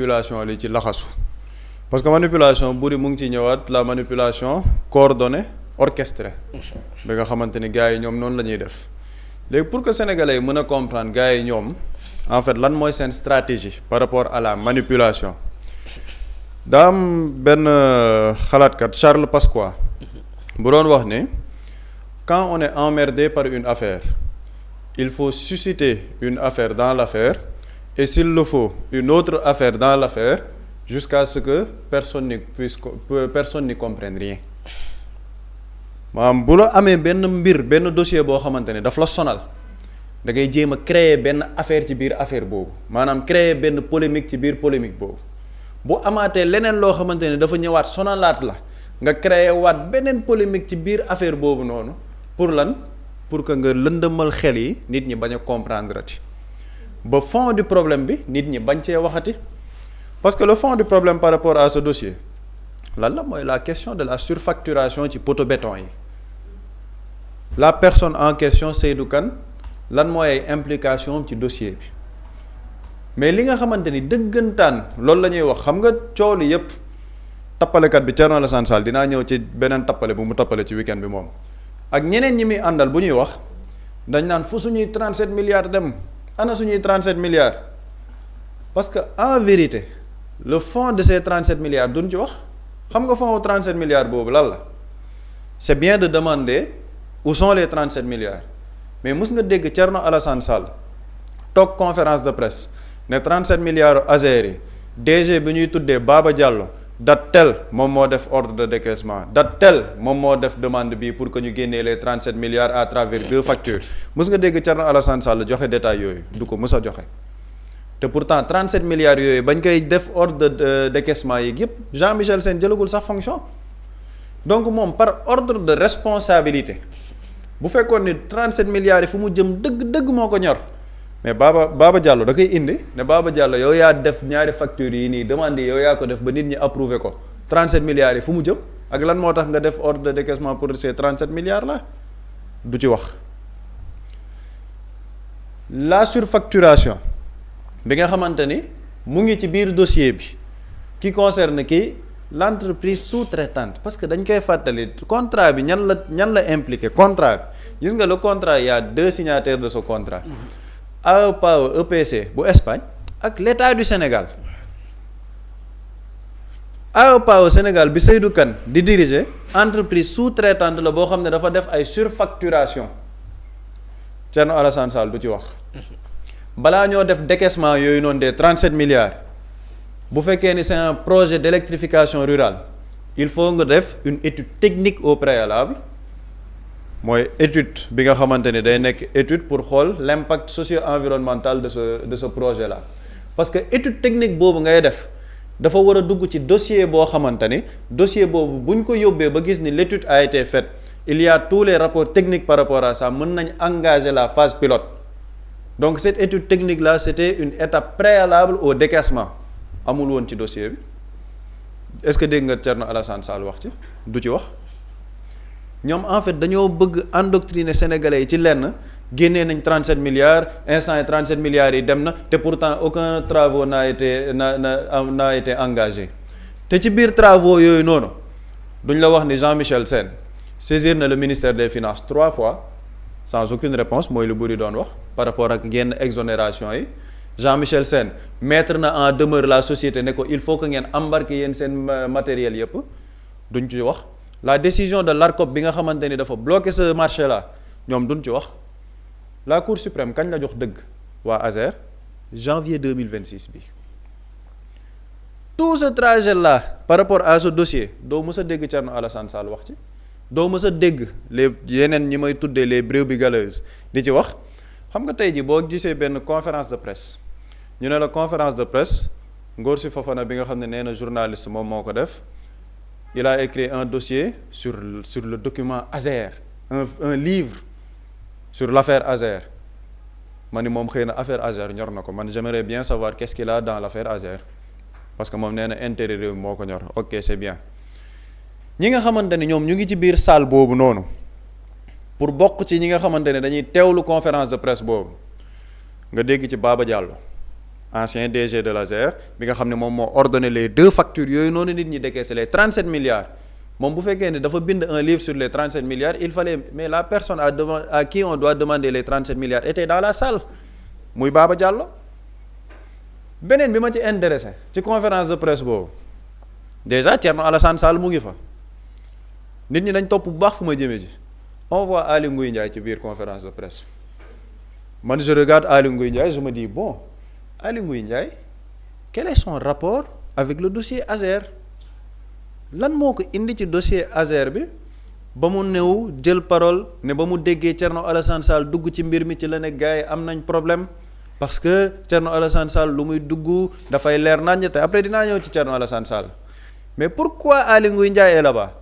manipulation li ci laxasu parce que manipulation buri mu ngi ci ñëwaat la manipulation coordonnée orchestrée bi nga xamante ni gars yi ñoom noonu la ñuy def léegi pour que sénégalais yi mën a comprendre gars yi ñoom en fait lan mooy seen stratégie par rapport à la manipulation daa am benn xalaatkat Charles Pasqua bu doon wax ni quand on est emmerdé par une affaire il faut susciter une affaire dans l'affaire et s'il le faut une autre affaire dans l'affaire jusqu'à ce que personne n'y comprenne rien maanaam bu la amee benn dossier boo xamante ne daf la sonal da ngay jéem a créer benn affaire ci biir affaire boobu maanaam créer benn polémique ci biir polémique boobu bu amaatee leneen loo xamante ne dafa ñëwaat sonalaat la nga créer waat beneen polémique ci biir affaire boobu noonu pour lan pour que nga lëndëmal xel yi nit ñi bañ a comprendre ati ba fond du problème bi nit ñi bañ cee waxati parce que le fond du problème par rapport à ce dossier lan la mooy la question de la surfacturation ci poteau béton yi la personne en question Seydou Kane lan mooy ay implication ci dossier bi mais li nga xamante ni dëggantaan loolu la ñuy wax xam nga coow li yépp tappalekat bi Thierno Alassane Sall dinaa ñëw ci beneen tappale bu mu tappale ci week-end bi moom ak ñeneen ñi muy àndal bu ñuy wax dañ naan fu suñuy 37 milliards dem ana suñuy 37 milliards parce que en vérité le fond de ces 37 milliards duñ ci wax xam nga fond 37 milliards boobu lan la c'est bien de demander où sont les 37 milliards mais mës nga dégg Thierno Alassane Sall toog conférence de presse ne 37 milliards Azer yi DG bi ñuy tuddee Baba Diallo date tel moom moo def ordre de décaissement date tel moom moo def demande bi pour que ñu génnee les 37 milliards à travers 2 factures mës nga dégg Thierno Alassane Sall joxe détail yooyu du ko mës a joxe te pourtant 37 milliards yooyu bañ koy def ordre de décaissement yi yëpp Jean-Michel Sène jëlagul sax fonction donc moom par ordre de responsabilité bu fekkoon ni 37 milliards yi fu mu jëm dëgg moo ko ñor mais Baba Diallo da koy indi ne Baba Diallo yow yaa def ñaari factures yi nii demande yi yow yaa ko def ba nit ñi approuvé ko 37 milliards yi fu mu jëm ak lan moo tax nga def ordre de décaissement pour ces 37 milliards là du ci wax la surfacturation bi nga xamante ni mu ngi ci biir dossier bi qui concerne kii l'entreprise sous-traitante parce que dañ koy fàttali contrat bi ñan la impliqué contrat bi gis nga le contrat il y a 2 signataires de ce contrat AEPAO EPC bu Espagne ak l'État du Sénégal AEPAO Sénégal bi Seydou Kane di diriger entreprise sous-traitante la boo xam ne dafa def ay surfacturation Thierno Alassane Sall du ci wax balaa ñoo def décaissement yooyu noonu des 37 milliards bu fekkee ni c'est un projet d'électrification rurale il faut nga def une étude technique au préalable mooy étude bi nga xamante ni day nekk étude pour xool l'impact socio-environnemental de ce projet là parce que étude technique boobu ngay def dafa war a dugg ci dossier boo xamante ni dossier boobu bu ñu ko yóbbee ba gis ni l'étude a été faite il y a tous les rapports techniques par rapport à ça mën nañ engager la phase pilote donc cette étude technique là c'était une étape préalable au décaissement amul woon ci dossier bi est-ce que dégg nga Thierno Alassane Sall wax ci du ci wax ñoom en fait dañoo bëgg endoctriner sénégalais yi ci lenn génnee nañ 37 milliards instant yi 37 milliards yi dem na te pourtant aucun travaux n'a été engagé te ci biir travaux yooyu noonu duñ la wax ni Jean-Michel Sène saisir na le ministère des finances 3 fois sans aucune réponse mooy lu bari doon wax par rapport ak yenn exonération yi Jean-Michel Sène mettre na en demeure la société ne ko il faut que ngeen embarquer yéen seen matériel yépp duñ ci wax la décision de l'ARCOP bi nga xamante ni dafa bloquer ce marché là ñoom duñ ci wax la Cour suprême kañ la jox dëgg waa Azer janvier 2026 bi tout ce trajet là par rapport à ce dossier doo mës a dégg Thierno Alassane Sall wax ci doo mës a dégg les yeneen ñi may tuddee les brebis galeuses di ci wax xam nga tey ji boo gisee benn conférence de presse ñu ne la conférence de presse Ngor si Fofana bi nga xam ne nee na journaliste moom moo ko def il a écrit un dossier sur le document Azer un livre sur l'affaire Azer ma ni moom xëy na affaire Azer ñor na ko man j'aimerais bien savoir qu'est-ce qu'il a dans l'affaire Azer parce que moom nee na intérêt réew moo ko ñor ok c'est bien ñi nga xamante ni ñoom ñu ngi ci biir salle boobu noonu pour bokk ci ñi nga xamante ne dañuy teewlu conférence de presse boobu nga dégg ci Baba Diallo ancien DG de l'ASER bi nga xam ne moom moo ordonné les 2 factures yooyu noonu nit ñi décaissé les 37 milliards moom bu fekkee ne dafa bind un livre sur les 37 milliards il fallait mais la personne à qui on doit demander les 37 milliards était dans la salle muy Baba Diallo. beneen bi ma ci intéressé ci conférence de presse boobu déjà Thierno Alassane Sall mu ngi fa nit ñi dañ topp bu baax fu ma jëmee ji on voit Aly Ngouille Ndiaye ci biir conférence de presse man je regarde Aly Ngouille Ndiaye je me dis bon Aly Ngouille Ndiaye quel est son rapport avec le dossier ASER lan moo ko indi ci dossier ASER bi ba mu néew jël parole ne ba mu déggee Thierno Alassane Sall dugg ci mbir mi ci la ne gars yi am nañ problème parce que Thierno Alassane Sall lu muy dugg dafay leer naññ te après dinaa ñëw ci Thierno Alassane Sall mais pourquoi Aly Ngouille Ndiaye est là-bas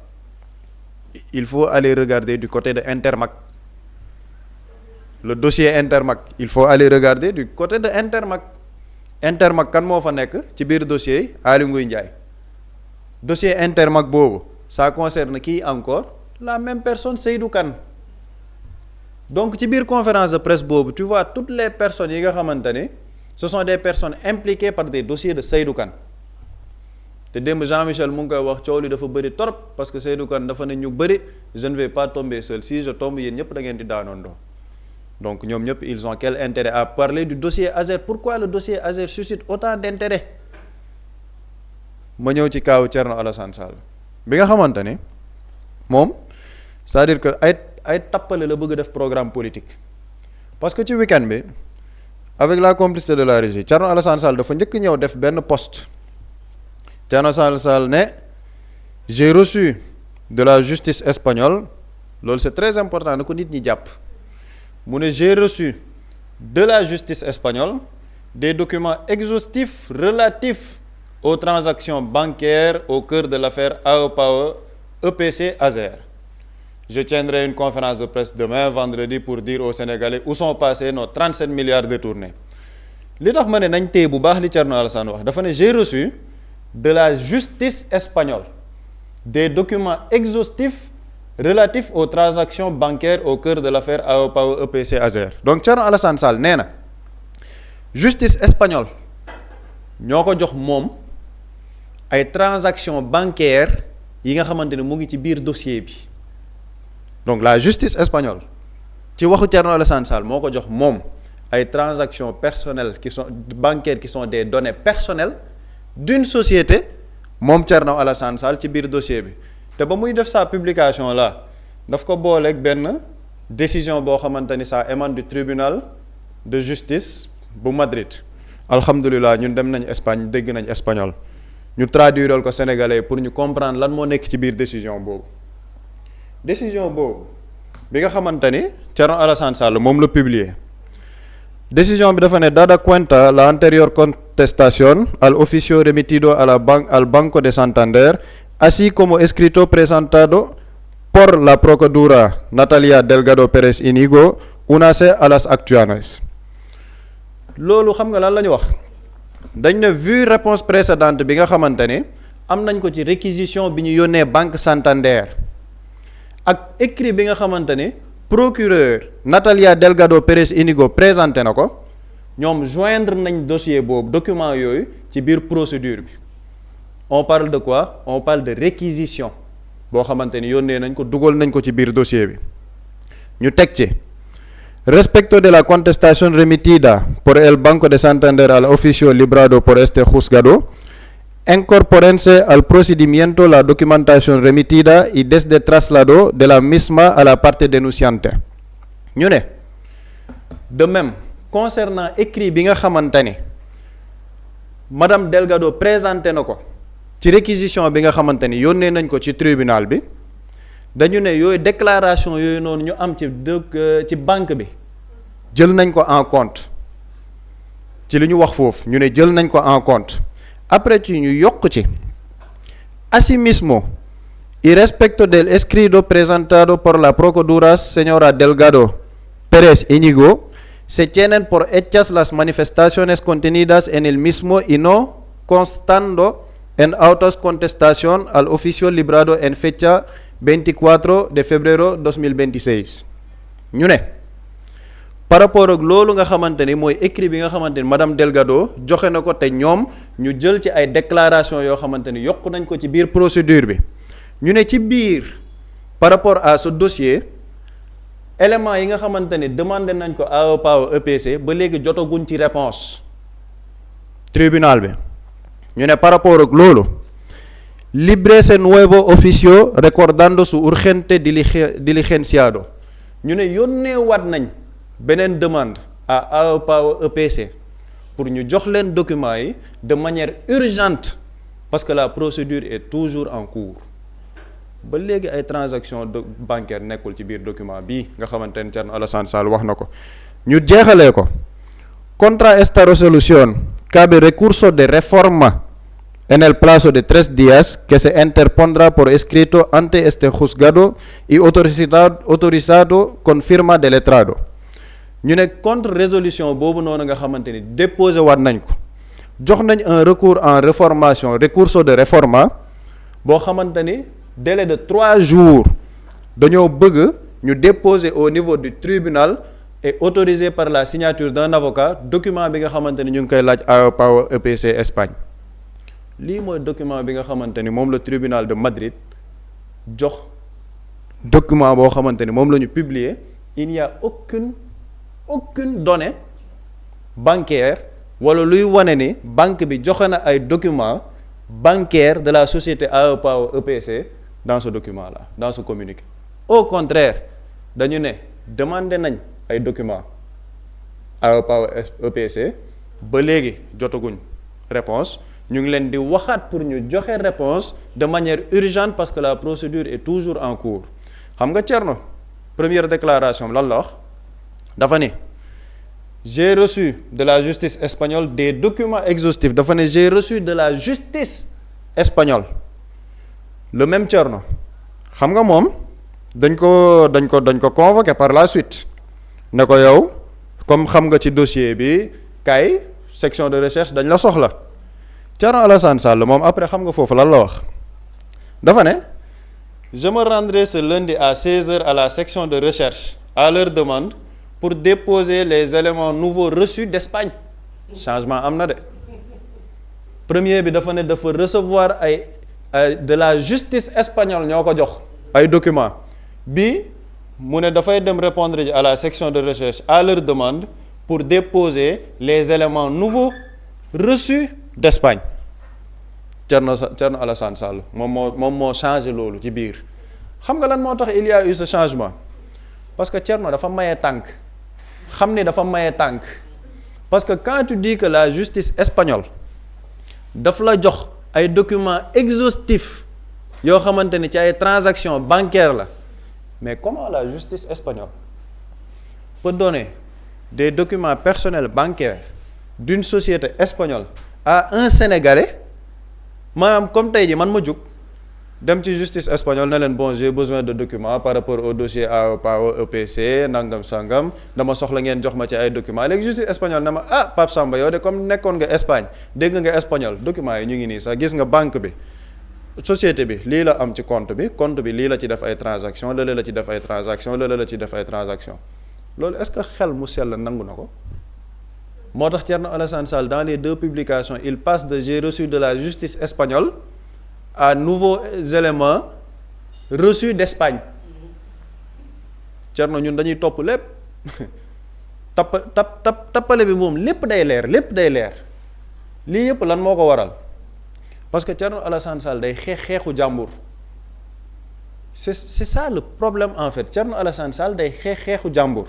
il faut aller regarder du côté de Intermac le dossier Intermac il faut aller regarder du côté de Intermac kan moo fa nekk ci biir dossier yi Aly Ngouille Ndiaye dossier Intermac boobu ça concerne qui encore la même personne Seydou Kane donc ci biir conférence de presse boobu tu vois toutes les personnes yi nga xamante ne ce sont des personnes impliquées par des dossiers de Seydou Kane te démb Jean-Michel mu ngi koy wax coow li dafa bëri trop parce que Seydou Kane dafa ne ñu bëri je ne vais pas tomber seul si je tombe yéen ñëpp da ngeen di daanoondoo donc ñoom ñëpp ils ont quel intérêt à parler du dossier ASER pourquoi le dossier ASER suscite autant d'intérêt ma ñëw ci kaawu Thierno Alassane Sall bi nga xamante ne moom c'est-à-dire que ay tappale la bëgg def programme politique parce que ci week-end bi avec la complicité de la régie Thierno Alassane Sall dafa njëkk ñëw def benn poste Thierno Alassane Sall ne j'ai reçu de la justice espagnole loolu c'est très important na ko nit ñi jàpp mu ne j'ai reçu de la justice espagnole des documents exhaustifs relatifs aux transactions bancaires au cœur de l'affaire AEPAE EPC ASER. Je tiendrai une conférence de presse demain vendredi pour dire aux Sénégalais où sont passés nos 37 milliards détournés. li tax ma ne nañ téye bu baax li Thierno Alassane wax dafa ne j'ai reçu de la justice espagnole des documents exhaustifs relatifs aux transactions bancaires au cœur de l'affaire AEPAE EPC ASER. Donc Thierno Alassane Sall nee na justice espagnole ñoo ko jox moom ay transactions bancaires yi nga xamante ne mu ngi ci biir dossier bi donc la justice espagnole ci waxu Thierno Alassane Sall moo ko jox moom ay transactions personnelles qui sont bancaires qui sont des données personnelles d'une société moom Thierno Alassane Sall ci biir dossier bi te ba muy def sa publication là daf ko booleeg benn décision boo xamante ni ça émane du tribunal de justice bu Madrid alhamdulilah ñun dem nañ Espagne dégg nañ espagnol ñu traduiral ko sénégalais pour ñu comprendre lan moo nekk ci biir décision boobu bi nga xamante ni Thierno Alassane Sall moom la publier décision bi dafa ne dada cuenta la anterior contestación al oficio remitido a al Banco de Santander así como escrito presentado por la procuradora Natalia Delgado Pérez Inigo unase a las acciones. Loolu xam nga lan la ñu wax dañ ne vu réponse précédente bi nga xamante ne am nañ ko ci réquisition bi ñu yónnee Banque Santander ak écrit bi nga xamante ne procureur Natalia Delgado Pérez Inigo présenté na ko ñoom joindre nañ dossier boobu document yooyu ci biir procédure bi on parle de quoi on parle de réquisition boo xamante ni yónnee nañ ko dugal nañ ko ci biir dossier bi ñu teg ci respecto de la contestación remitida por el Banco de Santander al oficio librado por este juzgado incorpórense al procedimiento la documentación remitida y desde traslado de la misma a la parte denunciante ñu ne de même concernant écrit bi nga xamante ne madame Delgado présenté na ko ci réquisition bi nga xamante ni yónnee nañ ko ci tribunal bi dañu ne yooyu déclaration yooyu noonu ñu am ci banque bi jël nañ ko en compte ci li ñu wax foofu ñu ne jël nañ ko en compte après ci ñu yokk ci asimismo y respecto del escrito presentado por la procuradora señora Delgado Pérez Íñigo se tienen por hechas las manifestaciones contenidas en el mismo y no constando en autos contestación al oficio librado en fecha 24 de febrero 2026 ñu ne par rapport ak loolu nga xamante ni mooy écrit bi nga xamante ni madame Delgado joxe na ko te ñoom ñu jël ci ay déclaration yoo xamante ni yokk nañ ko ci biir procédure bi ñu ne ci biir par rapport à ce dossier éléments yi nga xamante ni demandé nañ ko AEPAO EPC ba léegi jotaguñ ci réponse tribunal bi ñu ne par rapport ak loolu librese nuevo oficio recordando su urgente diligenciado ñu ne yónnee waat nañ beneen demande à AEPAO EPC pour ñu jox leen documents yi de manière urgente parce que la procédure est toujours en cours ba léegi ay transactions bancaires nekkul ci biir document bii nga xamante ne Thierno Alassane Sall wax na ko ñu jeexalee ko contra esta resolución cabe recurso de reforma en el plazo de 3 días que se interpondrá por escrito ante este juzgado y autorizado con firma de letrado ñu ne contre résolution boobu noonu nga xamante ni déposé waat nañ ko jox nañ un recours en réformation recurso de réforma boo xamante ni délai de 3 jours dañoo bëgg ñu déposer au niveau du tribunal et autorisé par la signature d'un avocat document bi nga xamante ni ñu ngi koy laaj AEPAO EPC Espagne lii mooy document bi nga xamante ni moom la tribunal de Madrid jox document boo xamante ni moom la ñu publier il n'y a aucune donnée bancaire wala luy wane ni banque bi joxe na ay documents bancaires de la société AEPAO EPC dans ce document-là dans ce communiqué au contraire dañu ne demandé nañ ay documents AEPAO EPC ba léegi jotaguñ réponse ñu ngi leen di waxaat pour ñu joxe réponse de manière urgente parce que la procédure est toujours en cours xam nga Thierno première déclaration lan la wax dafa ne j'ai reçu de la justice espagnole des documents exhaustifs dafa ne j'ai reçu de la justice espagnole le même Thierno xam nga moom dañ ko convoqué par la suite ne ko yow comme xam nga ci dossier bi kay section de recherche dañ la soxla Thierno Alassane Sall moom après xam nga foofu lan la wax dafa ne je me rendrai ce lundi à 16h à la section de recherche à leur demande pour déposer les éléments nouveaux reçus d'Espagne changement am na de premier bi dafa ne dafa recevoir ay de la justice espagnole ñoo ko jox ay documents bi mu ne dafay dem répondre à la section de recherche à leur demande pour déposer les éléments nouveaux reçus d'Espagne Thierno Alassane Sall moom moo changé loolu ci biir xam nga lan moo tax il y a eu ce changement parce que Thierno dafa maye tànk xam ni dafa maye tànk parce que quand tu dis que la justice espagnole daf la jox ay documents exhaustifs yoo xamante ni ci ay transactions bancaires la mais comment la justice espagnole peut donner des documents personnels bancaires d'une société espagnole à un Sénégalais maanaam comme tey ji man ma jug dem ci justice espagnole ne leen bon j'ai besoin de documents par rapport au dossier AEPAO EPC nangam sangam dama soxla ngeen jox ma ci ay documents léegi justice espagnole ne ma Pape Samba yow de comme nekkoon nga Espagne dégg nga espagnol documents yi ñu ngi nii sax gis nga banque bi société bi lii la am ci compte bi lii la ci def ay transactions lële la ci def ay transactions lële la ci def ay transactions loolu est-ce que xel mu sell nangu na ko moo tax Thierno Alassane Sall dans les 2 publications il passe de j'ai reçu de la justice espagnole à nouveaux éléments reçus d'Espagne Thierno ñun dañuy topp lépp tappale bi moom lépp day leer lii yëpp lan moo ko waral parce que Thierno Alassane Sall day xeexu jàmbur c'est ça le problème en fait Thierno Alassane Sall day xeexu jàmbur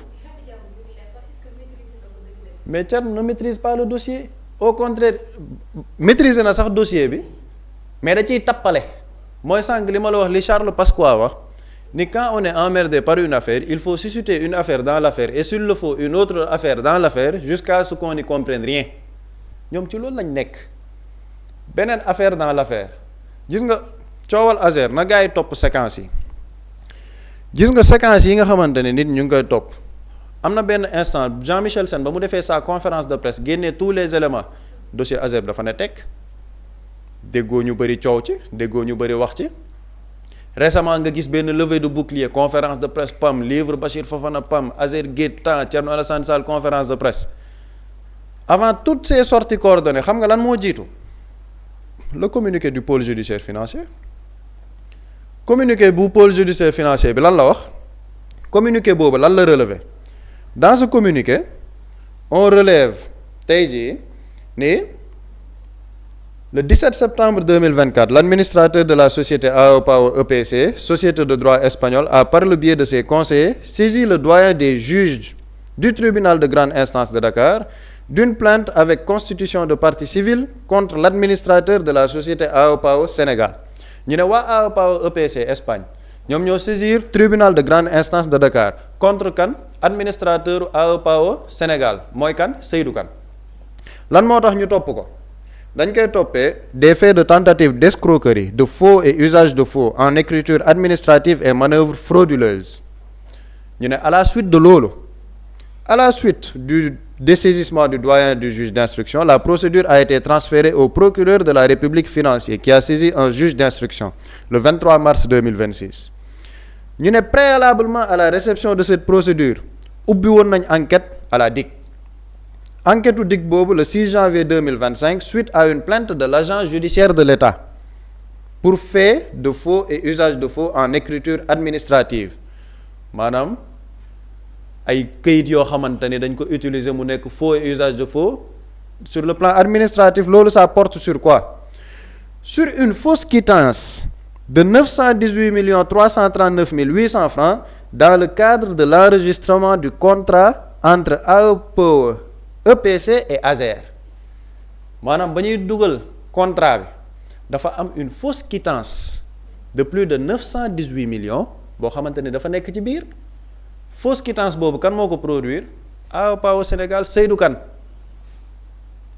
mais Thierno ne maîtrise pas le dossier au contraire maîtriser na sax dossier bi mais da ciy tappale mooy sànq li ma la wax li Charles Pasqua wax ni quand on est emmerdé par une affaire il faut susciter une affaire dans l'affaire et s'il le faut une autre affaire dans l'affaire jusqu'à ce qu'on n'y comprenne rien ñoom ci loolu lañ nekk beneen affaire dans l'affaire gis nga coowal Azer na gars yi topp séquence yi gis nga séquence yi nga xamante ne nit ñu ngi koy topp am na benn instant Jean-Michel Sène ba mu defee sa conférence de presse génnee tous les éléments dossier Azer dafa ne tekk déggoo ñu bëri coow ci déggoo ñu bëri wax ci récemment nga gis benn levée de bouclier conférence de presse PAM livre Bachir Fofana PAM Azergate temps Thierno Alassane Sall conférence de presse avant toutes ces sorties coordonnées xam nga lan moo jiitu le communiqué du pôle judiciaire financier communiqué bu pôle judiciaire financier bi lan la wax communiqué boobu lan la relever dans ce communiqué on relève tey jii ni le 17 septembre 2024 l'administrateur de la société AO Power EPC société de droit espagnole a par le biais de ses conseillers saisi le doyen des juges du tribunal de grande instance de Dakar d'une plainte avec constitution de partie civile contre l'administrateur de la société AO Power Sénégal ñu ne waa AO Power EPC Espagne ñoom ñoo saisir tribunal de grande instance de Dakar contre kan administrateur AO Power Sénégal mooy kan Seydou Kane lan moo tax ñu topp ko dañ koy toppee des faits de tentative d'escroquerie de faux et usage de faux en écriture administrative et manœuvres frauduleuses ñu ne à la suite de loolu à la suite du dessaisissement du doyen du juge d'instruction la procédure a été transférée au procureur de la République financier qui a saisi un juge d'instruction le 23 mars 2026 ñu ne préalablement à la réception de cette procédure ubbi woon nañ enquête à la DIC enquête u DIC boobu le 6 janvier 2025 suite à une plainte de l'agent judiciaire de l'État pour fait de faux et usage de faux en écriture administrative maanaam ay këyit yoo xamante ni dañ ko utiliser mu nekk faux et usage de faux sur le plan administratif loolu ça porte sur quoi sur une fausse quittance de 918 339 800 francs dans le cadre de l'enregistrement du contrat entre AO Power EPC et Azer maanaam ba ñuy dugal contrat bi dafa am une fausse quittance de plus de 918 millions boo xamante ni dafa nekk ci biir fausse quittance boobu kan moo ko produire AO Power Sénégal Seydou Kane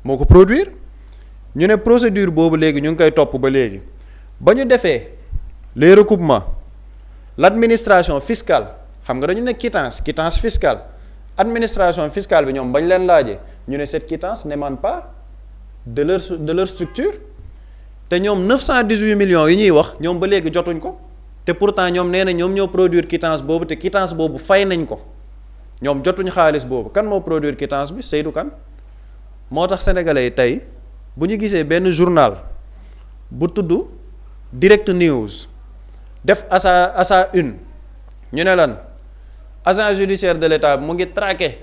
moo ko produire ñu ne procédure boobu léegi ñu ngi koy topp ba léegi ba ñu defee les recoupements l'administration fiscale xam nga dañu ne quittance fiscale administration fiscale bi ñoom bañ leen laajee ñu ne cette quittance n'émane pas de leur structure te ñoom 918 millions yi ñuy wax ñoom ba léegi jotuñ ko te pourtant ñoom nee na ñoom ñoo produire quittance boobu te quittance boobu fay nañ ko ñoom jotuñ xaalis boobu kan moo produire quittance bi Seydou Kane moo tax sénégalais yi tey bu ñu gisee benn journal bu tudd Direct News def à sa une ñu ne lan agent judiciaire de l'État mu ngi traqué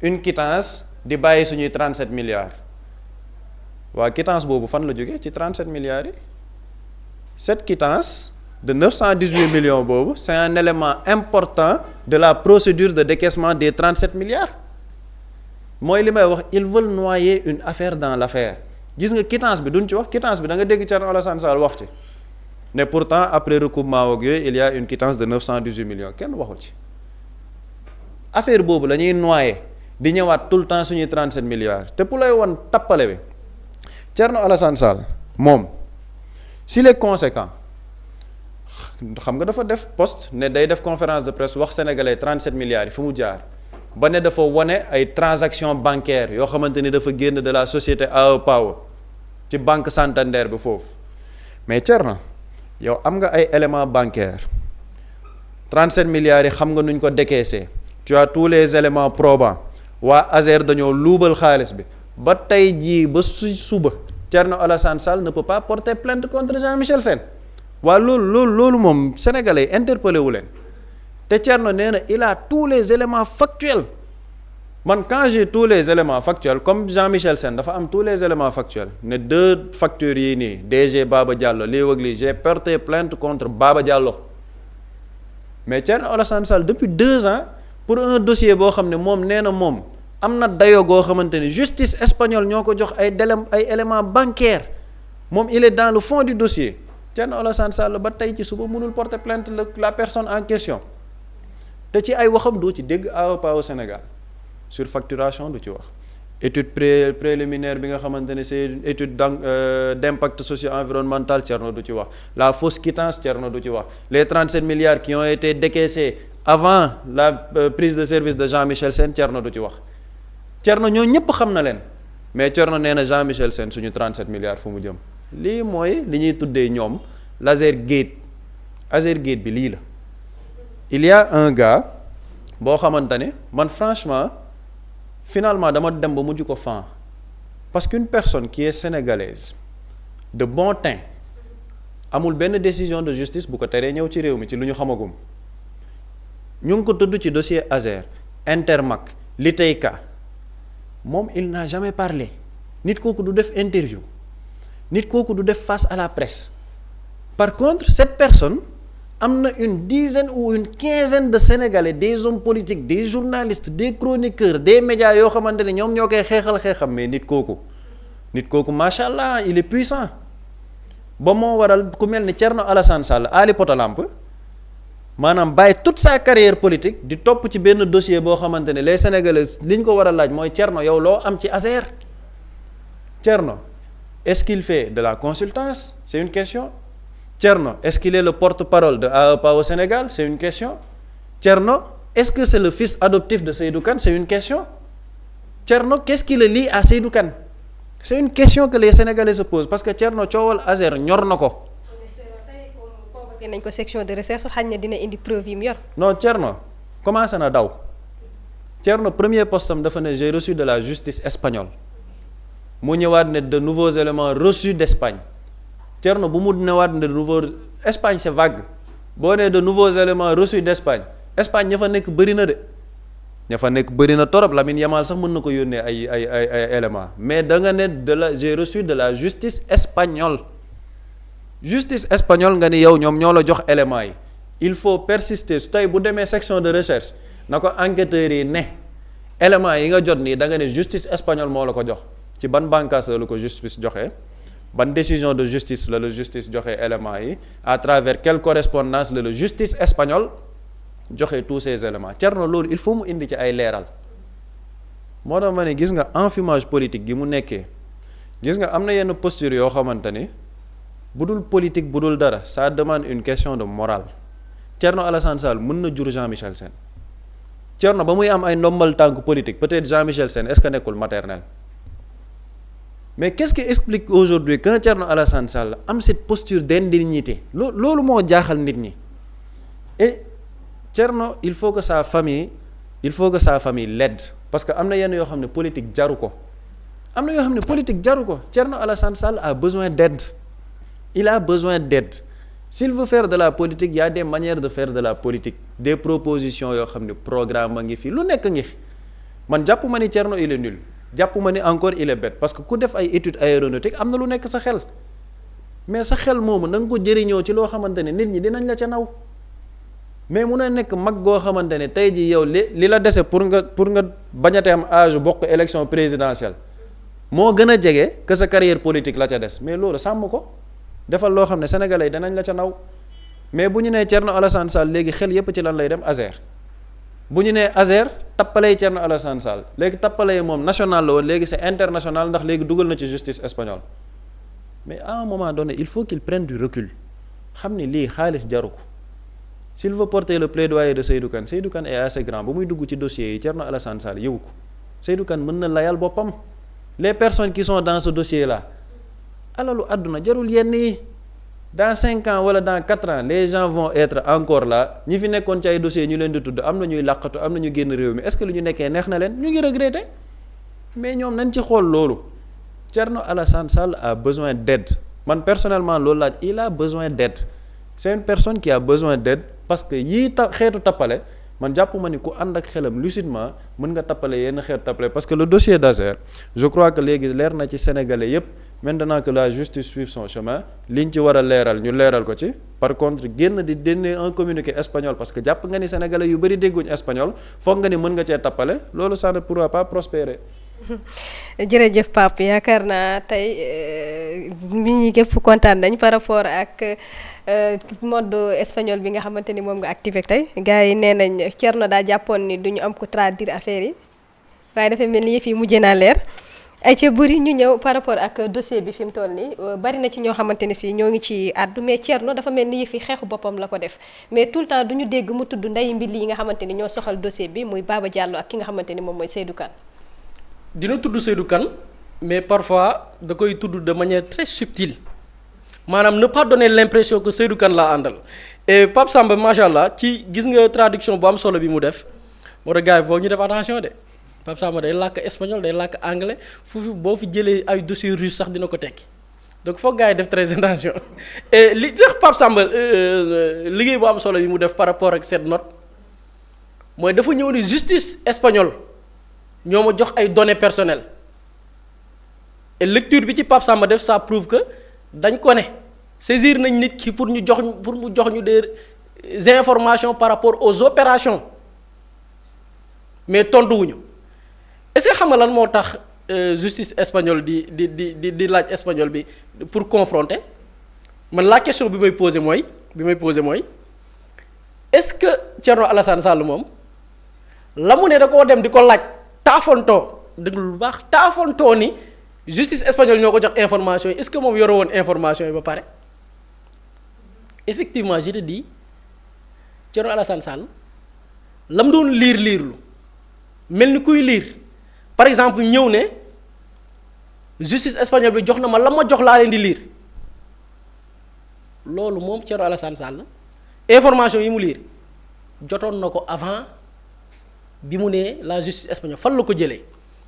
une quittance di bàyyi suñuy 37 milliards waa quittance boobu fan la jógee ci 37 milliards yi cette quittance de 918 millions boobu c'est un élément important de la procédure de décaissement des 37 milliards mooy li may wax ils veulent noyer une affaire dans l'affaire gis nga quittance bi duñ ci wax quittance bi da nga dégg Thierno Alassane Sall wax ci ne pourtant après recoupement ak yooyu il y a une quittance de 918 millions kenn waxu ci affaire boobu la ñuy noyer di ñëwaat tout le temps suñuy 37 milliards te pour lay woon tappale bi Thierno Alassane Sall moom s'il est conséquent xam nga dafa def poste ne day def conférence de presse wax sénégalais 37 milliards yi fu mu jaar ba ne dafa wane ay transactions bancaires yoo xamante ni dafa génn de la société AO Power ci banque Santander bi foofu mais Thierno yow am nga ay éléments bancaires 37 milliards yi xam nga nuñ ko décaissé tu as tous les éléments probants waa Azer dañoo luubal xaalis bi ba tey jii ba suba Thierno Alassane Sall ne peut pas porter plainte contre Jean-Michel Sène waa loolu moom sénégalais interpellé wu leen te Thierno nee na il a tous les éléments factuels man quand j'ai tous les éléments factuels comme Jean-Michel Sène dafa am tous les éléments factuels ne 2 factures yii nii DG Baba Diallo lii wëg lii j'ai porté plainte contre Baba Diallo mais Thierno Alassane Sall depuis 2 ans pour un dossier boo xam ne moom nee na moom am na dayoo goo xamante ni justice espagnole ñoo ko jox ay éléments bancaires moom il est dans le fond du dossier Thierno Alassane Sall ba tey ci suba mënul porter plainte la personne en question te ci ay waxam doo ci dégg AO Power Sénégal surfacturation du ci wax étude préliminaire bi nga xamante ne c'est une étude d'impact socio-environnemental Thierno du ci wax la fausse quittance Thierno du ci wax les 37 milliards qui ont été décaissés avant la prise de service de Jean-Michel Sène Thierno du ci wax Thierno ñoo ñëpp xam na leen mais Thierno nee na Jean-Michel Sène suñu 37 milliards fu mu jëm lii mooy li ñuy tuddee ñoom Lazergate Azergate bi lii la il y a un gars boo xamante ne man franchement finalement dama dem ba mujj ko fan parce qu'une personne qui est sénégalaise de bon teint amul benn décision de justice bu ko teree ñëw ci réew mi ci lu ñu xamagum ñu ngi ko tudd ci dossier Azer Intermac Liteyka moom il n'a jamais parlé nit kooku du def interview nit kooku du def face à la presse par contre cette personne am na une dizaine ou une quinzaine de Sénégalais des hommes politiques des journalistes des chroniqueurs des médias yoo xamante ne ñoom ñoo koy xeexam mais nit kooku macha allah il est puissant ba moo waral ku mel ni Thierno Alassane Sall Ali Potolamp maanaam bàyyi toute sa carrière politique di topp ci benn dossier boo xamante ne les Sénégalais li ñu ko war a laaj mooy Thierno yow loo am ci Azer Thierno est-ce qu'il fait de la consultance c'est une question Thierno est-ce qu'il est le porte-parole de AEPA au Sénégal c'est une question Thierno est-ce que c'est le fils adoptif de Seydou Kane c'est une question Thierno qu'est-ce qui le lie à Seydou Kane c'est une question que les Sénégalais se posent parce que Thierno coowal Azer ñor na ko. convoqué nañ ko section de recherche xañ na dina indi preuve yi mu yor. non Thierno commencé na daw Thierno premier postam dafa ne j'ai reçu de la justice espagnole mu ñëwaat ne de nouveaux éléments reçus d'Espagne Thierno bu mu ñëwaat ne de nouveaux Espagne c'est vague boo nee de nouveaux éléments reçus d'Espagne Espagne ña fa nekk bëri na de. ña fa nekk bëri na torop Lamine Yamal sax mën na ko yónnee ay éléments mais da nga ne j'ai reçu de la justice espagnole nga ni yow ñoom ñoo la jox éléments yi il faut persister su tey bu demee section de recherche na ko enquêteurs yi ne éléments yi nga jot nii da nga ne justice espagnole moo la ko jox ci ban bànqaas la ko justice joxe ban décision de justice la justice joxe éléments yi à travers quelle correspondance la justice espagnole joxe tous ces éléments Thierno loolu il faut mu indi ci ay leeral moo tax ma ne gis nga enfumage politique gi mu nekkee gis nga am na yenn posture yoo xamante ni bu dul politique bu dul dara ça demande une question de morale Thierno Alassane Sall mën na jur Jean-Michel Sène Thierno ba muy am ay ndombal tànk politique peut-être Jean-Michel Sène est-ce que nekkul maternel mais qu'est-ce qui explique aujourd'hui qu'un Thierno Alassane Sall am cette posture d'indignité loolu moo jaaxal nit ñi et Thierno il faut que sa famille l'aide parce que am na yenn yoo xam ne politique jaru ko Thierno Alassane Sall a besoin d'aide il a besoin d'aide s'il veut faire de la politique il y a des manières de faire de la politique des propositions yoo xam ne programme a ngi fi lu nekk ngi fi man jàpp ma ni Thierno il est nul jàpp ma ni encore il est bête parce que ku def ay études aéronautiques am na lu nekk sa xel mais sa xel moomu na nga ko jëriñoo ci loo xamante ne nit ñi dinañ la ca naw mais mun a nekk mag goo xamante ne tey jii yow li la dese pour nga bañate am âge bokk élection présidentielle moo gën a jege que sa carrière politique la ca des mais loolu sàmm ko defal loo xam ne sénégalais danañ la ca naw mais bu ñu nee Thierno Alassane Sall léegi xel yépp ci lan lay dem Azer bu ñu nee Azer tappalay Thierno Alassane Sall léegi tappalay moom national la woon léegi c'est international ndax léegi dugal na ci justice espagnole mais à un moment donné il faut qu'il prenne du recul xam ni lii xaalis jaru ko s'il veut porter le plaidoyer de Seydou Kane est assez grand ba muy dugg ci dossier yi Thierno Alassane Sall yëwu ko Seydou Kane mën na layal boppam les personnes qui sont dans ce dossier là alalu àdduna jarul yenn yi dans 5 ans wala dans 4 ans les gens vont être encore là ñi fi nekkoon ci ay dossiers ñu leen di tudd am na ñuy làqatu am na ñu génn réew mi est-ce que lu ñu nekkee neex na leen ñu ngi regretter mais ñoom nañ ci xool loolu Thierno Alassane Sall a besoin d'aide man personnellement loolu laaj il a besoin d'aide c'est une personne qui a besoin d'aide parce que xeetu tappale man jàpp ma ni ku ànd ak xelam lucidement mën nga tappale yenn xeetu tappale parce que le dossier d'Azer je crois que léegi leer na ci sénégalais yépp maintenant que la justice suit son chemin liñ ci war a leeral ñu leeral ko ci par contre génn di dénne un communiqué espagnol parce que jàpp nga ni sénégalais yu bari dégguñ espagnol foog nga ni mën nga cee tappale loolu ça ne pourra pas prospérer. jërëjëf Pape yaakaar naa tey nit ñi képp kontaan nañ par rapport ak mode espagnol bi nga xamante ni moom nga activé tey gars yi nee nañ Thierno daa jàppoon ni duñu am ko traduire affaire yi waaye dafa mel ni yëf yi mujjee naa leer ay ca bëri ñu ñëw par rapport ak dossier bi fi mu toll nii bari na ci ñoo xamante ni si ñoo ngi ci àddu mais Thierno dafa mel ni yëf yi xeexu boppam la ko def mais tout le temps duñu dégg mu tudd nday mbil yi nga xamante ni ñoo soxal dossier bi muy Baba Diallo ak ki nga xamante ni moom mooy Seydou Kane. dina tudd Seydou Kane mais parfois da koy tudd de manière très subtile maanaam ne pas donner l'impression que Seydou Kane laa àndal et Pape Samba macha allah ci gis nga traduction bu am solo bi mu def moo tax gars yi foog ñu def attention de Pape Samba day làkk espagnol day làkk anglais foofu boo fi jëlee ay dossier russe sax dina ko tekki donc foog gars yi def très attention et li tax Pape Samba liggéey bu am solo bi mu def par rapport ak cette note mooy dafa ñëw ni justice espagnole ñoo ma jox ay données personnelles et lecture bi ci Pape Samba def ça prouve que dañ ko ne saisir nañ nit ki pour mu jox ñu des informations par rapport aux opérations mais tontuwuñu est-ce que xam nga lan moo tax justice espagnole di laaj espagnol bi pour confronter man la question bi may poser mooy est-ce que Thierno Alassane Sall moom la mu ne da koo dem di ko laaj taafantoo déglu lu baax taafantoo ni justice espagnole ñoo ko jox information yi est-ce que moom yore woon information yi ba pare effectivement je te dis Thierno Alassane Sall la mu doon liirlu mel ni kuy liir par exemple ñëw ne justice espagnole bi jox na ma la ma jox laa leen di liir loolu moom Thierno Alassane Sall information yi mu liir jotoon na ko avant bi mu nee la justice espagnole fan la ko jëlee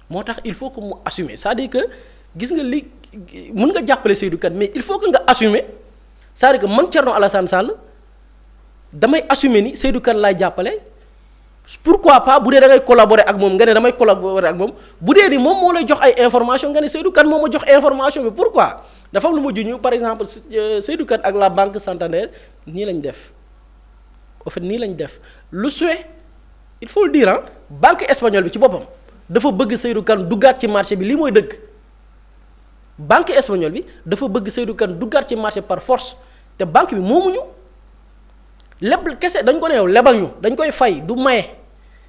moo tax il faut que mu assumer c'est-à-dire que gis nga li mën nga jàppale Seydou Kane mais il faut que nga assumer c'est-à-dire que man Thierno Alassane Sall damay assumer ni Seydou Kane laay jàppale pourquoi pas bu dee da ngay collaborer ak moom nga ne damay collaborer ak moom bu dee ni moom moo lay jox ay information nga ne Seydou Kane moo ma jox information bi pourquoi dafa am lu ma juñu par exemple Seydou Kane ak la banque Santander nii lañ def au fait nii lañ def lu souhait il faut le dire ah banque espagnole bi ci boppam dafa bëgg Seydou Kane duggaat ci marché bi lii mooy dëgg banque espagnole bi dafa bëgg Seydou Kane duggaat ci marché par force te banque bi moomuñu leb kese dañ ko ne yow lebal ñu dañ koy fay du maye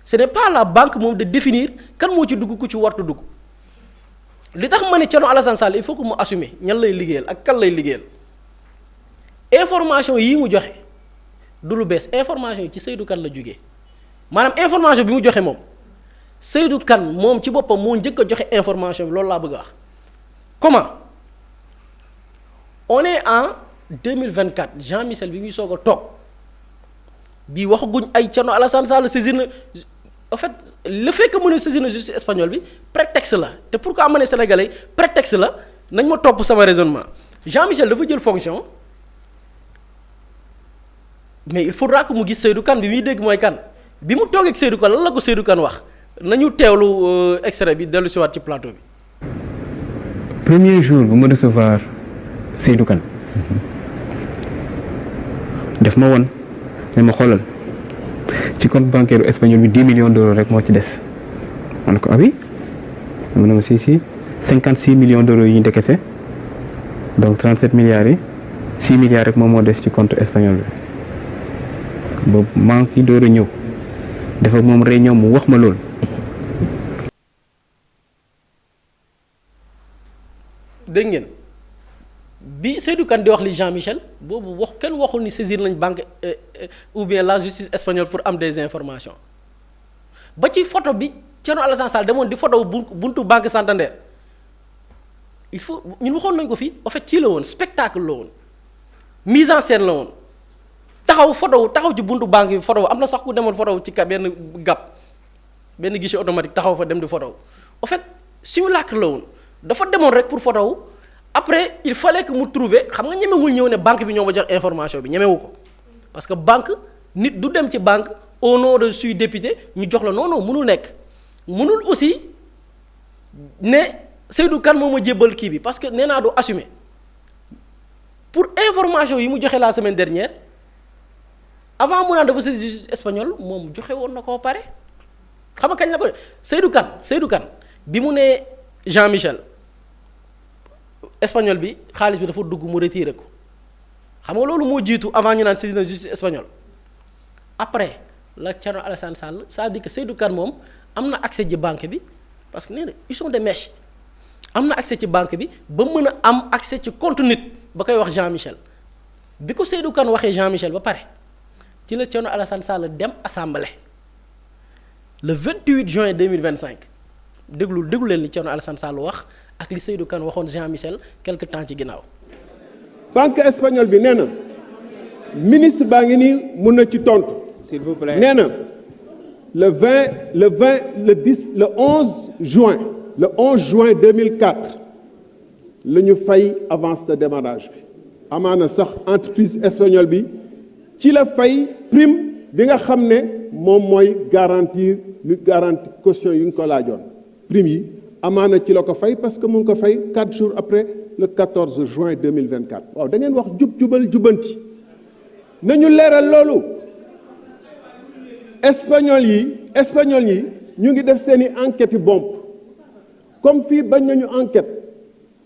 ce n'est pas la banque moom de définir kan moo ci dugg ku ci wartu dugg li tax ma ne Thierno Alassane Sall il faut que mu assumer ñan lay liggéeyal ak kan lay liggéeyal information yii mu joxe du lu bees information yi ci Seydou Kane la jógee maanaam information bi mu joxe moom Seydou Kane moom ci boppam moo njëkk a joxe information bi loolu laa bëgg a wax comment on est en 2024 Jean Michel bi muy soog a toog bii waxaguñ ay Thierno Alassane Sall saisir na en fait le fait que mu ne saisir na justice espagnole bi prétexte la te pourquoi ma ne sénégalais prétexte la nañ ma topp sama raisonnement Jean Michel dafa jël fonction mais il faudra que mu gis Seydou Kane bi muy dégg mooy kan bi mu toogee ak Seydou Kane lan la ko Seydou Kane wax nañu teewlu extrait bi dellu si waat ci plateau bi. premier jour bu ma recevoir Seydou Kane def ma woon ne ma xoolal ci compte bancaire espagnol bi 10 millions d'euros rek moo ci des ma ne ko ah oui ma ne ma si 56 millions d'euros yi ñu décaissé donc 37 milliards yi 6 milliards rek moom moo des ci compte espagnol bi boobu maa ngi door a ñëw dafa moom réunion mu wax ma loolu. dégg ngeen bi Seydou Kane di wax li Jean Michel boobu wax kenn waxul ni saisir nañ banque ou bien la justice espagnole pour am des informations ba ci photo bi Thierno Alassane Sall demoon di photo buntu banque Santander il faut ñun waxoon nañ ko fii en fait kii la woon spectacle la woon mise en scène la woon taxaw ci buntu banque bi photo am na sax ku demoon photo ci benn benn guichet automatique taxaw fa dem di photo en fait simulacre la woon dafa demoon rek pour photo après il fallait que mu trouver xam nga ñemewul ñëw ne banque bi ñoo ma jox information bi ñemewu ko parce que banque nit du dem ci banque au nom de suis député ñu jox la non mënul nekk mënul aussi ne Seydou Kane moo ma jébbal kii bi parce que nee naa du assumer pour information yi mu joxe la semaine dernière avant mu naan dafa saisir justice espagnole moom joxe woon na koo pare xam nga kañ la ko Seydou Kane bi mu nee Jean Michel espagnol bi xaalis bi dafa dugg mu retiré ko xam nga loolu moo jiitu avant ñu naan saisir na justice espagnole après la Thierno Alassane Sall c'est-à-dire que Seydou Kane moom am na accès ci banque bi parce que nee na ils sont des mèches am na accès ci banque bi ba mën a am accès ci compte nit ba koy wax Jean Michel bi ko Seydou Kane waxee Jean Michel ba pare ci la Thierno Alassane Sall dem assemblée le 28 juin 2025 déglu leen li Thierno Alassane Sall wax ak li Seydou Kane waxoon Jean Michel quelque temps ci ginnaaw. banque espagnole bi nee na ministre baa ngi nii mun na ci tontu. s'il vous plaît. nee na le 11 juin 2004 la ñu fay avance de démarrage bi amaana sax entreprise espagnole bi ci la fay prime bi nga xam ne moom mooy garantir caution yu ñu ko laajoon prime yi amaana ci la ko fay parce que mu ngi ko fay 4 jours après le 14 juin 2024 waaw da ngeen wax jubal jubanti nañu leeral loolu. espagnol yi ñu ngi def seeni enquête yi bomb comme fii bañ nañu enquête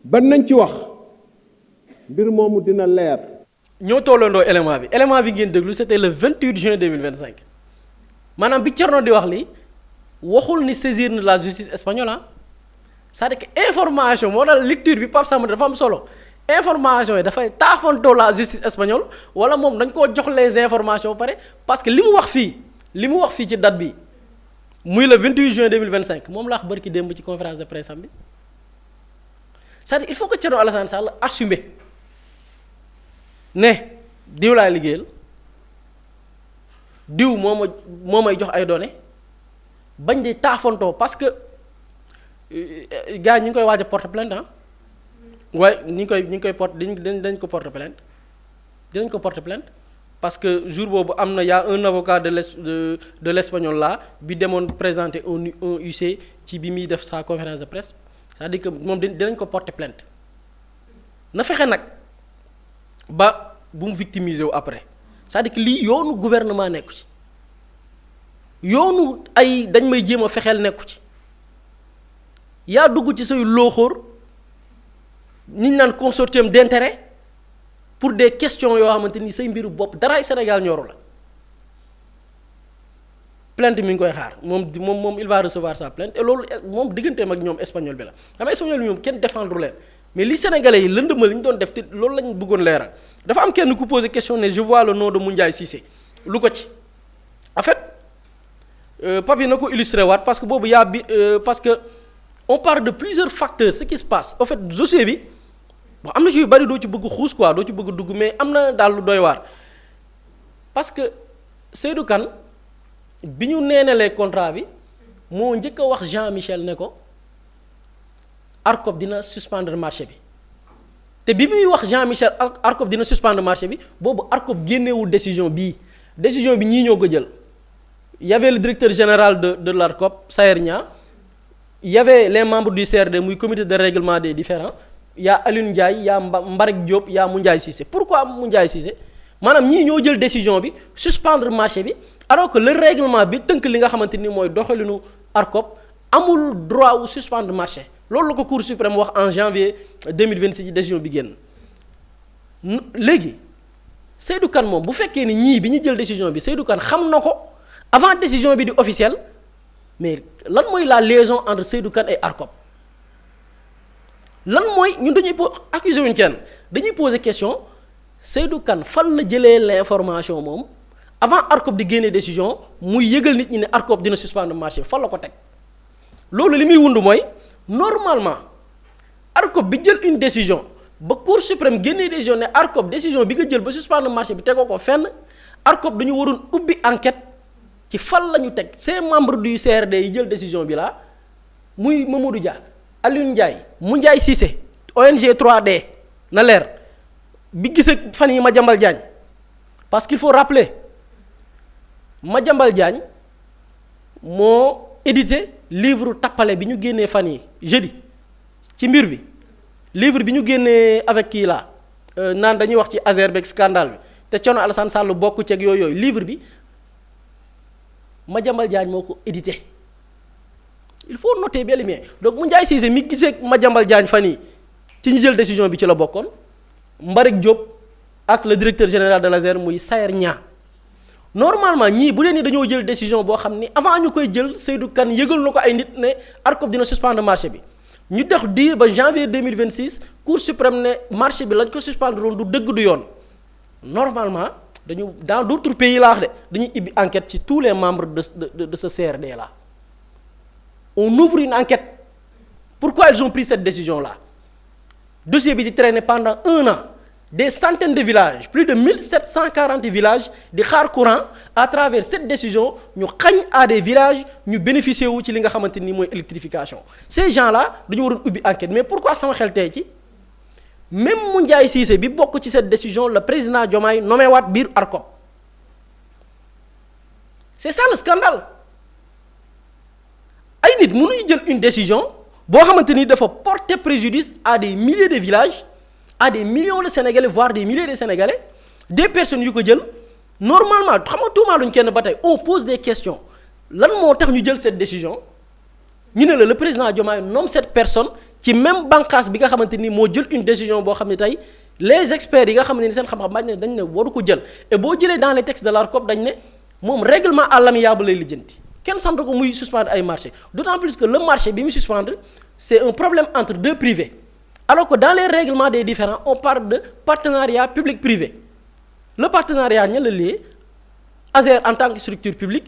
ban nañ ci wax mbir moomu dina leer. ñoo tollandoo élément bi ngeen déglu c'était le 28 juin 2025 maanaam bi Thierno di wax li waxul ni saisir na la justice espagnole ah c'est-à-dire que information moo tax lecture bi Pape Samba dafa am solo information yi dafay taafantoo la justice espagnole wala moom dañ koo jox les informations ba pare parce que li mu wax fii ci date bi muy le 28 juin 2025 moom laa wax barki démb ci conférence de presse am bi c'est-à-dire il faut que Thierno Alassane Sall assumer ne diw laay liggéeyal diw moo may jox ay données bañ di taafantoo parce que gars yi ñu ngi koy waaj a porte plainte ah waaye ñu ngi koy porte dañ ko porte plainte dinañ ko porte plainte parce que jour boobu am na y a un avocat de l'espagnol là bi demoon présenter un UC ci bi muy def sa conférence de presse c'est-à-dire que moom dinañ ko porter plainte na fexe nag ba bu mu victimiser wu après c'est-à-dire que lii yoonu gouvernement nekku ci yoonu ay dañ may jéem a fexeel nekku ci yaa dugg ci say looxóor nit ñu naan consortium d'intérêt pour des questions yoo xamante ni say mbiru bopp daraay Sénégal ñoru la plainte mi ngi koy xaar moom il va recevoir sa plainte et loolu moom digganteem ak ñoom espagnol bi la xam nga espagnol bi ñoom kenn défendre leen mais li sénégalais yi lëndëmal li ñu doon def te loolu lañ bëggoon leeral dafa am kenn ku posé question ne je vois le nom de Moundiaye Cissé lu ko ci en fait papi na ko illustré waat parce que boobu yaa bi parce que on parle de plusieurs facteurs ce qui se passe en fait dossier bi bon am na ci yu bari doo ci bëgg xuus quoi doo ci bëgg dugg mais am na daal lu doy waar parce que Seydou Kane bi ñu neenalee contrat bi moo njëkk a wax Jean Michel ne ko ARCOP dina suspendre marché bi te bi muy wax Jean Michel ARCOP dina suspendre marché bi boobu ARCOP génnewul décision bi ñii ñoo ko jël y avait le directeur général de l'ARCOP Sayer Niang y avait les membres du CRD muy comité de règlement des différends yaa Alioune Ndiaye yaa Mbarek Diop yaa Moundiaye Cissé pourquoi Moundiaye Cissé maanaam ñii ñoo jël décision bi suspendre marché bi alors que le règlement bi tënk li nga xamante ni mooy doxalinu ARCOP amul droit wu suspendre marché loolu la ko Cour suprême wax en janvier 2026 ci décision bi génn léegi Seydou Kane moom bu fekkee ni ñii bi ñu jël décision bi Seydou Kane xam na ko avant décision bi di officielle mais lan mooy la liaison entre Seydou Kane et ARCOP lan mooy ñun dañuy accuser wuñ kenn dañuy poser question Seydou Kane fan la jëlee l'information moom avant ARCOP di génnee décision muy yëgal nit ñi ne ARCOP dina suspendre marché fan la ko teg loolu li muy wund mooy normalement ARCOP bi jël une décision ba Cour suprême génnee décision ne ARCOP décision bi nga jël ba suspendre marché bi tegoo ko fenn ARCOP dañu waroon ubbi enquête ci fan la ñu teg ces membres du CRD yi jël décision bi la muy Mamadou Dia Alioune Ndiaye Moundiaye Cissé ONG 3D na leer bi gisee fan yi Madiambal Diagne parce qu'il faut rappeler Madiambal Diagne moo édité livre tappale bi ñu génnee fan yi jeudi ci mbir bi livre bi ñu génnee avec kii la naan dañuy wax ci Azerbaïdjan scandale bi te Thierno Alassane Sall bokk ceeg yooyu livre bi Madiambal Diagne moo ko édité il faut noter bel et bien donc Moundiaye Cissé mi gisee Madiambal Diagne fan yi ci ñu jël décision bi ci la bokkoon Mbarek Diop ak le directeur général de l'ASER muy Sayer Niang normalement ñii bu dee ni dañoo jël décision boo xam ni avant ñu koy jël Seydou Kane yëgal na ko ay nit ne ARCOP dina suspendre marché bi ñu def diir ba janvier 2026 Cour suprême ne marché bi lañ ko suspendre woon du dëgg du yoon normalement dañu dans d'autres pays laa wax de dañuy ibbi enquête ci tous les membres de ce CRD là on ouvre une enquête pourquoi ils ont pris cette décision là dossier bi di traîner pendant 1 an des centaines de villages plus de 1740 villages di xaar courant à travers cette décision ñu xañ à des villages ñu bénéficier wu ci li nga xamante ni mooy électrification ces gens-là dañu waroon ubbi enquête mais pourquoi sama xel tey ci même Moundiaye Cissé bi bokk ci cette décision le président Diomaye nommé waat biir ARCOP c'est ça le scandale ay nit mënuñu jël une décision boo xamante ni dafa porter préjudice à des milliers de villages à des millions de Sénégalais voire des milliers de Sénégalais des personnes yu ko jël normalement xam nga tuumaaluñ kenn ba tey on pose des questions lan moo tax ñu jël cette décision ñu ne la le président Diomaye nomme cette personne ci même bànqaas bi nga xamante ni moo jël une décision boo xam ne tey les experts yi nga xamante ni seen xam-xam bañ ne dañ ne waru ko jël et boo jëlee dans les textes de l'ARCOP dañ ne moom règlement à l'amiable lay lijjanti kenn sant ko muy suspendre ay marché d'autant plus que le marché bi mu suspendre c'est un problème entre deux privés alors que dans les règlements des différends on parle de partenariat public-privé le partenariat ña la lié ASER en tant que structure publique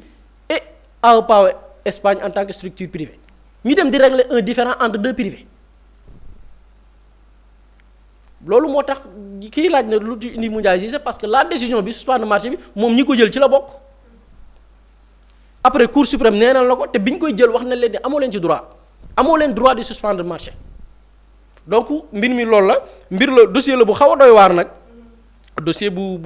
et AO Power Espagne en tant que structure privée ñu dem di régler un différend entre deux privés loolu moo tax kii laaj na lu indi Moundiaye Cissé parce que la décision bi suspendre marché bi moom ñi ko jël ci la bokk après Cour suprême nee na la ko te bi ñu koy jël wax na leen ne amoo leen ci droit amoo leen droit de suspendre marché donc mbir mi loolu la mbir la dossier la bu xaw a doy waar nag dossier bu.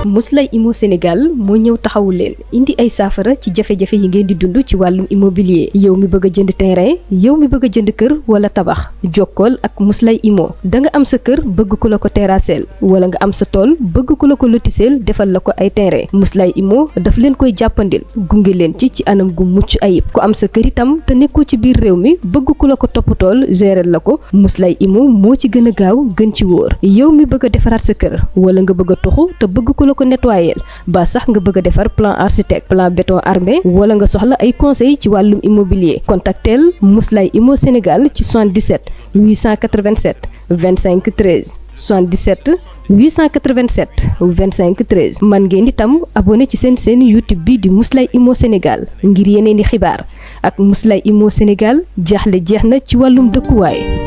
Muslay Immo Sénégal moo ñëw taxawu leen indi ay saafara ci jafe-jafe yi ngeen di dund ci wàllum immobilier yow mi bëgg a jënd terrain yow mi bëgg a jënd kër wala tabax jokkool ak Muslay Immo da nga am sa kër bëgg ku la ko terrasseel wala nga am sa tool bëgg ku la ko lotiseel defal la ko ay terrain Muslay Immo daf leen koy jàppandil gunge leen ci anam gu mucc ayib ku am sa kër itam te nekkoo ci biir réew mi bëgg ku la ko toppatool gérer la ko Muslay Immo moo ci gën a gaaw gën ci wóor yow mi bëgg a defaraat sa kër wala nga bëgg a toxu te bëgg ko la ko nettoyer ba sax nga bëgg a defar plan architecte plan béton armé wala nga soxla ay conseil ci wàllum immobilier contactel Muslay Immo Sénégal ci 77 887 25 13 77 887 25 13 man ngeen itam abonné ci seen YouTube bi di Muslay Immo Sénégal ngir yeneen i xibaar ak Muslay Immo Sénégal jaaxle jeex na ci wàllum dëkkuwaay.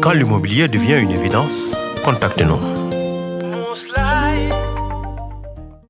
Quand l'immobilier devient une évidence, contactez-nous.